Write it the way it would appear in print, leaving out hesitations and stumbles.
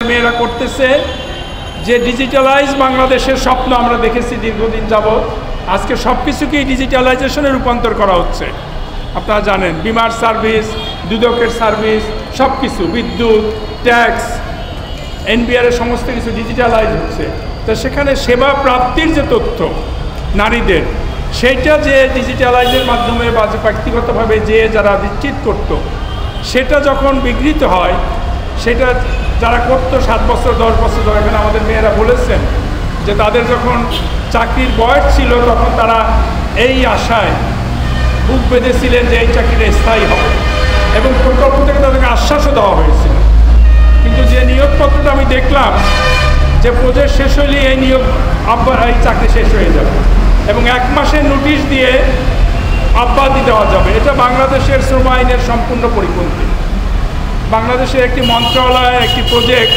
মেয়েরা করতেছে যে ডিজিটালাইজ বাংলাদেশের স্বপ্ন আমরা দেখেছি দীর্ঘদিন যাবৎ, আজকে সব কিছুকেই ডিজিটালাইজেশনে রূপান্তর করা হচ্ছে। আপনারা জানেন বিমার সার্ভিস, দুদকের সার্ভিস, সব কিছু, বিদ্যুৎ, ট্যাক্স, এনবিআরের সমস্ত কিছু ডিজিটালাইজ হচ্ছে। তো সেখানে সেবা প্রাপ্তির যে তথ্য নারীদের, সেইটা যে ডিজিটালাইজের মাধ্যমে বা যে ব্যক্তিগতভাবে যে যারা নিশ্চিত করত, সেটা যখন বিঘ্নিত হয়, সেটা যারা করতো 7 বছর 10 বছর ধরে, এখানে আমাদের মেয়েরা বলেছেন যে তাদের যখন চাকরির বয়স ছিল তখন তারা এই আশায় বুক বেঁধেছিলেন যে এই চাকরিটা স্থায়ী হবে, এবং প্রকল্প থেকে তাদেরকে আশ্বাসও দেওয়া হয়েছিল। কিন্তু যে নিয়োগপত্রটা আমি দেখলাম যে প্রজেক্ট শেষ হলেই এই নিয়োগ এই চাকরি শেষ হয়ে যাবে এবং 1 মাসের নোটিশ দিয়ে অব্যাহতি দেওয়া যাবে। এটা বাংলাদেশের শ্রম আইনের সম্পূর্ণ পরিপন্থী। বাংলাদেশের একটি মন্ত্রণালয়ের একটি প্রজেক্ট